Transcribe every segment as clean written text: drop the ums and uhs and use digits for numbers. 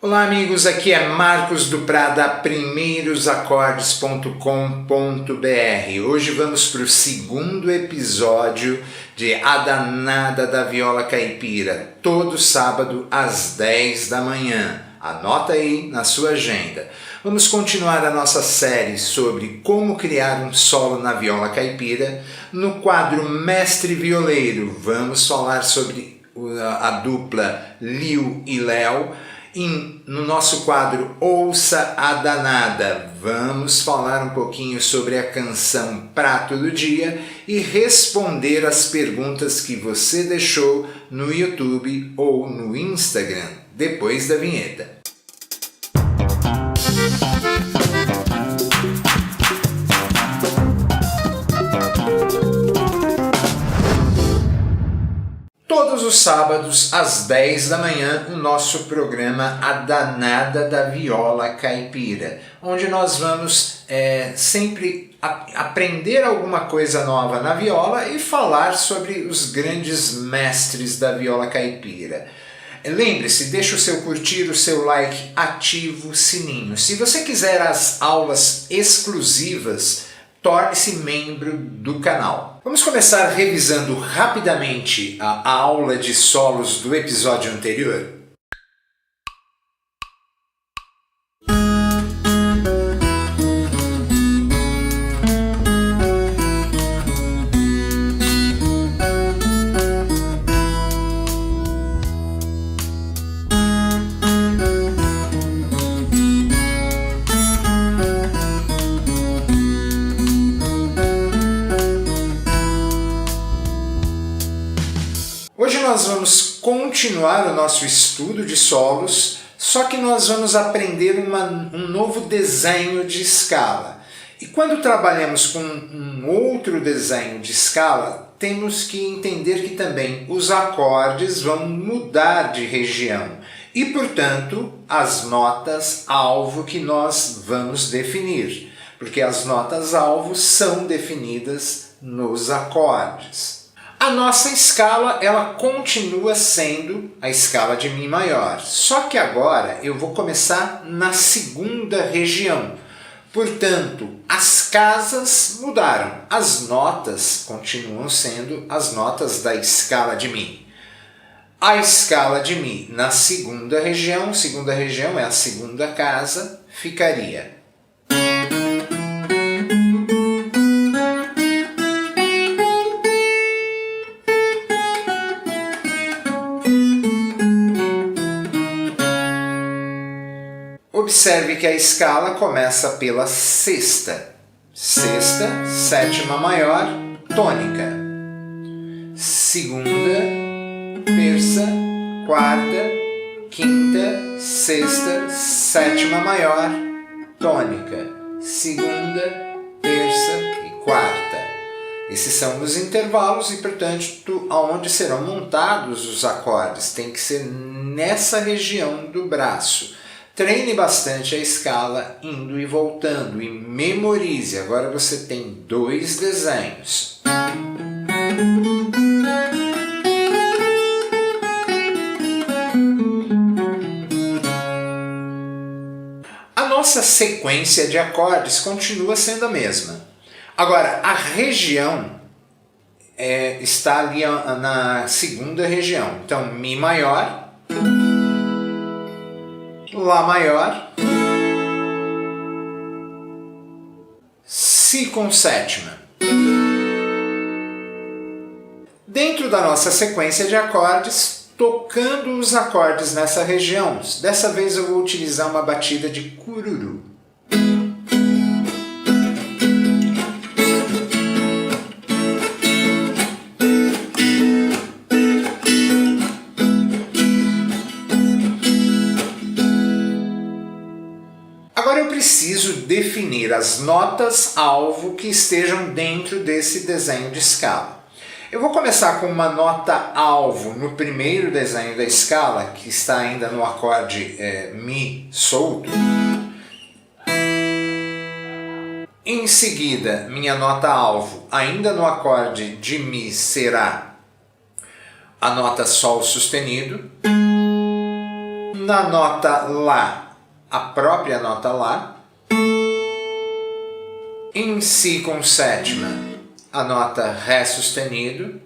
Olá amigos, aqui é Marcos do Prada, primeirosacordes.com.br. Hoje vamos para o segundo episódio de A Danada da Viola Caipira, todo sábado às 10 da manhã. Anota aí na sua agenda. Vamos continuar a nossa série sobre como criar um solo na viola caipira. No quadro Mestre Violeiro, vamos falar sobre a dupla Liu e Léo. No nosso quadro Ouça a Danada, vamos falar um pouquinho sobre a canção Prato do Dia e responder as perguntas que você deixou no YouTube ou no Instagram, depois da vinheta. Todos os sábados, às 10 da manhã, o nosso programa A Danada da Viola Caipira, onde nós vamos sempre aprender alguma coisa nova na viola e falar sobre os grandes mestres da viola caipira. Lembre-se, deixe o seu curtir, o seu like, ative o sininho. Se você quiser as aulas exclusivas, torne-se membro do canal. Vamos começar revisando rapidamente a aula de solos do episódio anterior? Hoje nós vamos continuar o nosso estudo de solos, só que nós vamos aprender um novo desenho de escala. E quando trabalhamos com um outro desenho de escala, temos que entender que também os acordes vão mudar de região e, portanto, as notas alvo que nós vamos definir, porque as notas alvo são definidas nos acordes. A nossa escala, ela continua sendo a escala de Mi maior, só que agora eu vou começar na segunda região. Portanto, as casas mudaram, as notas continuam sendo as notas da escala de Mi. A escala de Mi na segunda região é a segunda casa, ficaria. Observe que a escala começa pela sexta. Sexta, sétima maior, tônica. Segunda, terça, quarta, quinta, sexta, sétima maior, tônica. Segunda, terça e quarta. Esses são os intervalos e, portanto, aonde serão montados os acordes. Tem que ser nessa região do braço. Treine bastante a escala indo e voltando e memorize. Agora você tem dois desenhos. A nossa sequência de acordes continua sendo a mesma. Agora, a região está ali na segunda região. Então, Mi maior, Lá maior, Si com sétima. Dentro da nossa sequência de acordes, tocando os acordes nessa região, dessa vez eu vou utilizar uma batida de cururu. Agora eu preciso definir as notas-alvo que estejam dentro desse desenho de escala. Eu vou começar com uma nota-alvo no primeiro desenho da escala, que está ainda no acorde Mi solto. Em seguida, minha nota-alvo, ainda no acorde de Mi, será a nota Sol sustenido. Na nota Lá, a própria nota Lá. Em Si com sétima, a nota Ré sustenido.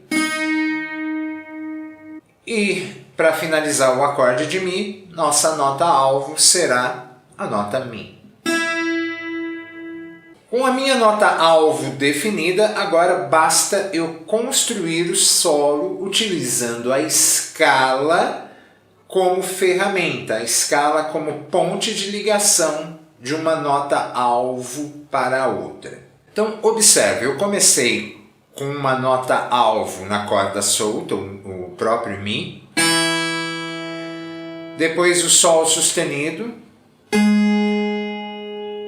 E, para finalizar o acorde de Mi, nossa nota alvo será a nota Mi. Com a minha nota alvo definida, agora basta eu construir o solo utilizando a escala como ferramenta, a escala como ponte de ligação de uma nota alvo para a outra. Então, observe, eu comecei com uma nota alvo na corda solta, o próprio Mi, depois o Sol sustenido.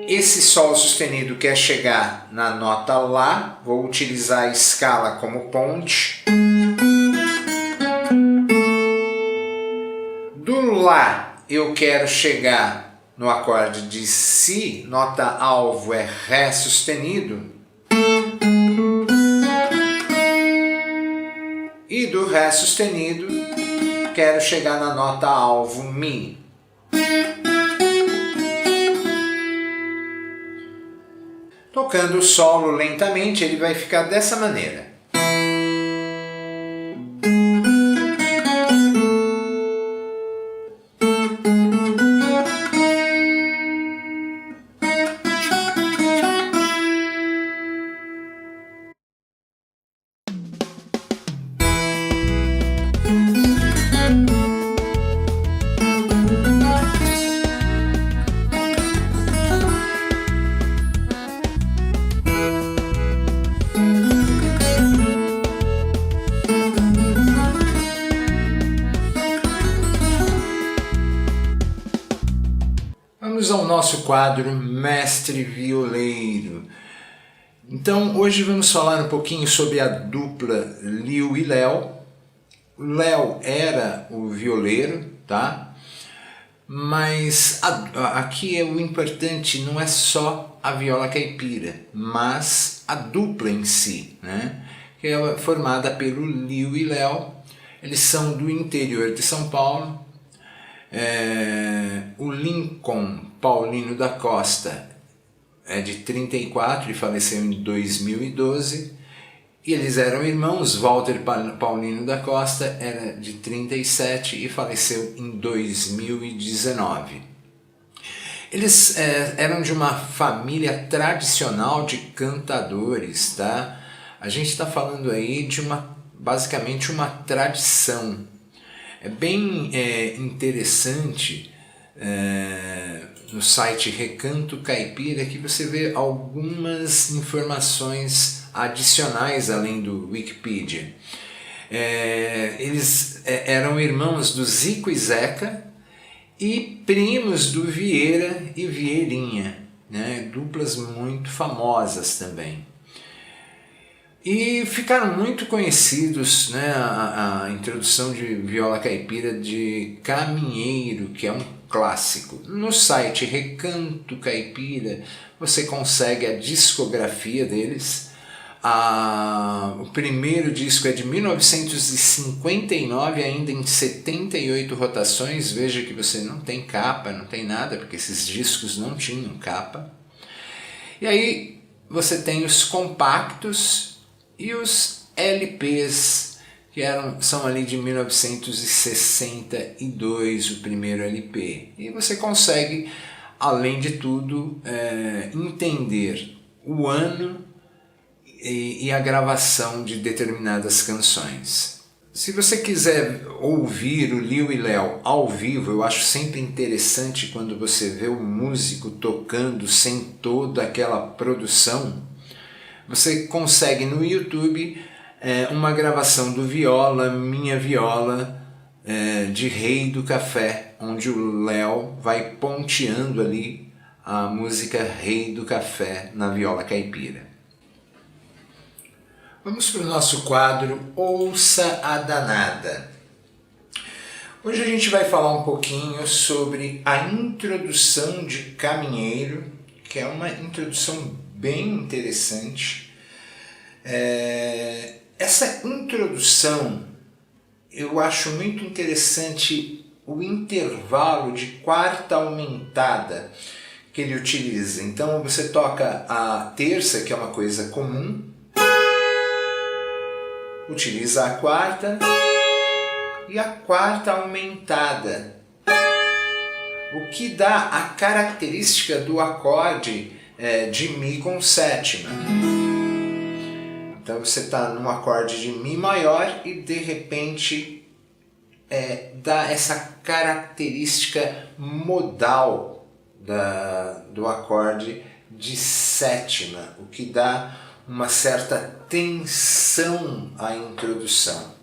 Esse Sol sustenido quer chegar na nota Lá, vou utilizar a escala como ponte. Do Lá eu quero chegar no acorde de Si, nota alvo é Ré sustenido. E do Ré sustenido quero chegar na nota alvo Mi. Tocando o solo lentamente, ele vai ficar dessa maneira. Vamos ao nosso quadro Mestre Violeiro. Então, hoje vamos falar um pouquinho sobre a dupla Liu e Léo. O Léo era o violeiro, tá? Mas aqui é o importante, não é só a viola caipira, mas a dupla em si, né? Que é formada pelo Liu e Léo. Eles são do interior de São Paulo. O Lincoln Paulino da Costa é de 34 e faleceu em 2012, e eles eram irmãos. Walter Paulino da Costa era de 37 e faleceu em 2019. Eles eram de uma família tradicional de cantadores, tá? A gente está falando aí de basicamente uma tradição. É bem interessante no site Recanto Caipira que você vê algumas informações adicionais além do Wikipedia. Eles eram irmãos do Zico e Zeca e primos do Vieira e Vieirinha, né? Duplas muito famosas também. E ficaram muito conhecidos, né, a introdução de viola caipira de Caminheiro, que é um clássico. No site Recanto Caipira você consegue a discografia deles. O primeiro disco é de 1959, ainda em 78 rotações. Veja que você não tem capa, não tem nada, porque esses discos não tinham capa. E aí você tem os compactos e os LPs, que são ali de 1962, o primeiro LP. E você consegue, além de tudo, entender o ano e a gravação de determinadas canções. Se você quiser ouvir o Liu e Léo ao vivo, eu acho sempre interessante quando você vê o músico tocando sem toda aquela produção. Você consegue no YouTube uma gravação do Viola, Minha Viola, de Rei do Café, onde o Léo vai ponteando ali a música Rei do Café na viola caipira. Vamos para o nosso quadro Ouça a Danada. Hoje a gente vai falar um pouquinho sobre a introdução de Caminheiro, que é uma introdução bem interessante. Essa introdução eu acho muito interessante o intervalo de quarta aumentada que ele utiliza. Então você toca a terça, que é uma coisa comum, utiliza a quarta e a quarta aumentada, o que dá a característica do acorde de Mi com sétima. Então você está num acorde de Mi maior e de repente dá essa característica modal do acorde de sétima, o que dá uma certa tensão à introdução.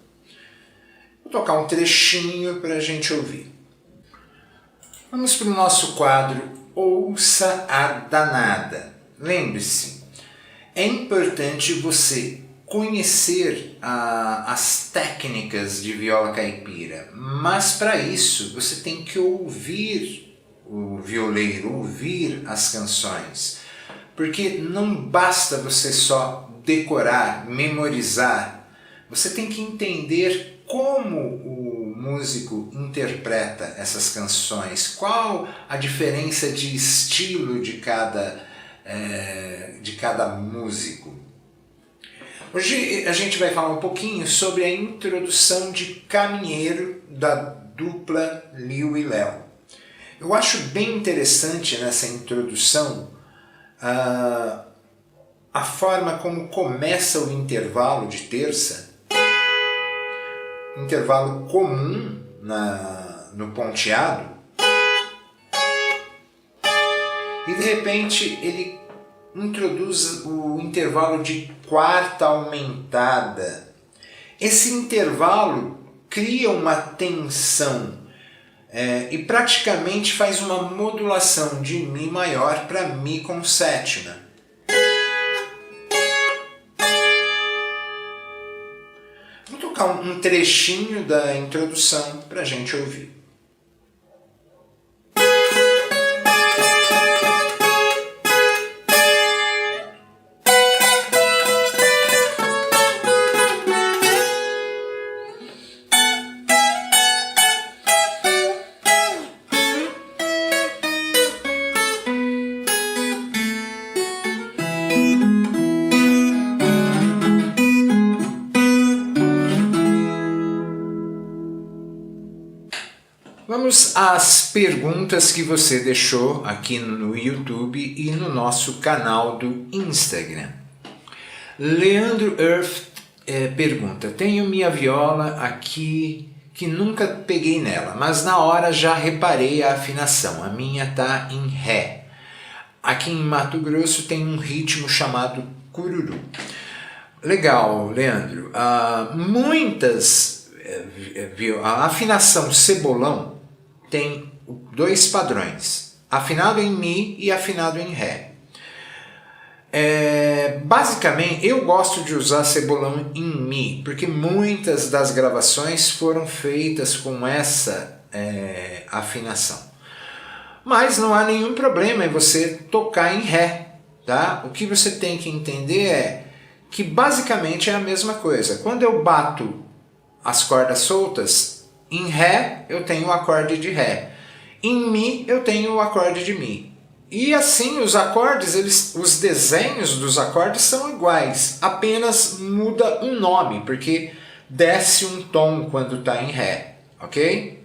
Vou tocar um trechinho para a gente ouvir. Vamos para o nosso quadro Ouça a Danada. Lembre-se, é importante você conhecer as técnicas de viola caipira, mas para isso você tem que ouvir o violeiro, ouvir as canções. Porque não basta você só decorar, memorizar. Você tem que entender como o músico interpreta essas canções, qual a diferença de estilo de cada músico. Hoje a gente vai falar um pouquinho sobre a introdução de Caminheiro da dupla Liu e Léo. Eu acho bem interessante nessa introdução a forma como começa o intervalo de terça, intervalo comum no ponteado, e de repente ele introduz o intervalo de quarta aumentada. Esse intervalo cria uma tensão e praticamente faz uma modulação de Mi maior para Mi com sétima. Vou tocar um trechinho da introdução para a gente ouvir. Vamos às perguntas que você deixou aqui no YouTube e no nosso canal do Instagram. Leandro Earth pergunta: tenho minha viola aqui que nunca peguei nela, mas na hora já reparei a afinação. A minha está em Ré. Aqui em Mato Grosso tem um ritmo chamado cururu. Legal, Leandro. A afinação cebolão tem dois padrões, afinado em Mi e afinado em Ré. Basicamente, eu gosto de usar cebolão em Mi, porque muitas das gravações foram feitas com essa afinação. Mas não há nenhum problema em você tocar em Ré, tá? O que você tem que entender é que basicamente é a mesma coisa. Quando eu bato as cordas soltas, em Ré eu tenho o acorde de Ré, em Mi eu tenho o acorde de Mi. E assim os acordes, os desenhos dos acordes são iguais, apenas muda um nome, porque desce um tom quando está em Ré, ok?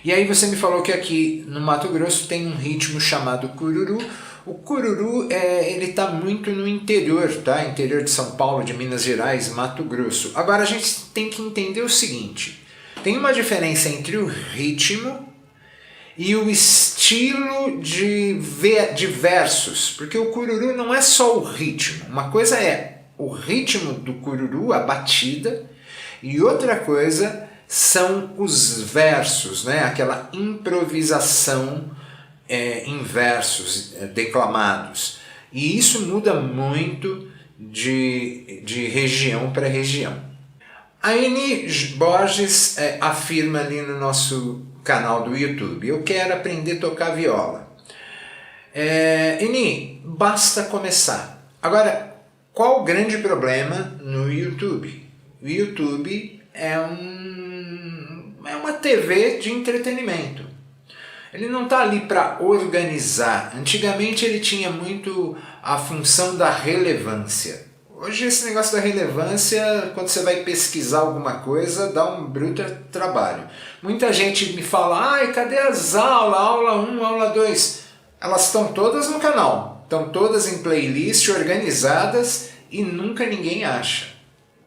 E aí você me falou que aqui no Mato Grosso tem um ritmo chamado cururu. O cururu ele está muito no interior, tá? Interior de São Paulo, de Minas Gerais, Mato Grosso. Agora a gente tem que entender o seguinte: tem uma diferença entre o ritmo e o estilo de versos, porque o cururu não é só o ritmo. Uma coisa é o ritmo do cururu, a batida, e outra coisa são os versos, né? Aquela improvisação em versos declamados. E isso muda muito de região para região. A Eni Borges afirma ali no nosso canal do YouTube: eu quero aprender a tocar viola. Eni, basta começar. Agora, qual o grande problema no YouTube? O YouTube é um é uma TV de entretenimento. Ele não está ali para organizar. Antigamente ele tinha muito a função da relevância. Hoje esse negócio da relevância, quando você vai pesquisar alguma coisa, dá um bruto trabalho. Muita gente me fala, ai, cadê as aulas? Aula 1, aula 2. Elas estão todas no canal. Estão todas em playlist, organizadas e nunca ninguém acha.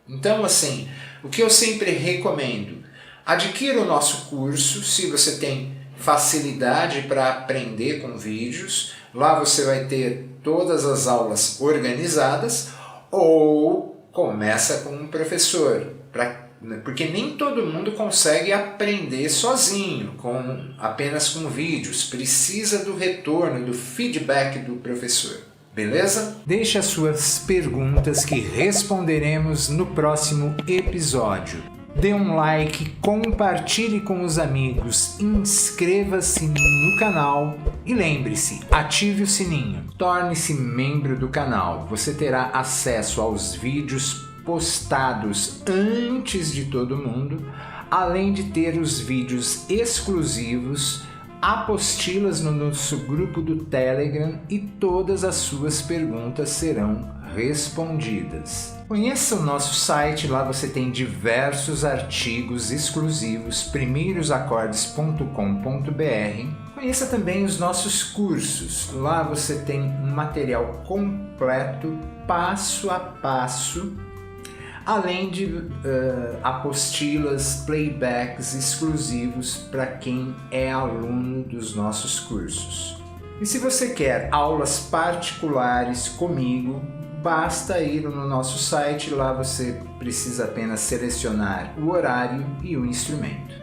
Então, assim, o que eu sempre recomendo, adquira o nosso curso, se você tem facilidade para aprender com vídeos, lá você vai ter todas as aulas organizadas, ou começa com um professor, porque nem todo mundo consegue aprender sozinho, apenas com vídeos, precisa do retorno, do feedback do professor. Beleza? Deixe as suas perguntas que responderemos no próximo episódio. Dê um like, compartilhe com os amigos, inscreva-se no canal e lembre-se, ative o sininho. Torne-se membro do canal. Você terá acesso aos vídeos postados antes de todo mundo, além de ter os vídeos exclusivos, apostilas no nosso grupo do Telegram e todas as suas perguntas serão respondidas. Conheça o nosso site, lá você tem diversos artigos exclusivos, primeirosacordes.com.br. Conheça também os nossos cursos, lá você tem um material completo, passo a passo, além de apostilas, playbacks exclusivos para quem é aluno dos nossos cursos. E se você quer aulas particulares comigo, basta ir no nosso site, lá você precisa apenas selecionar o horário e o instrumento.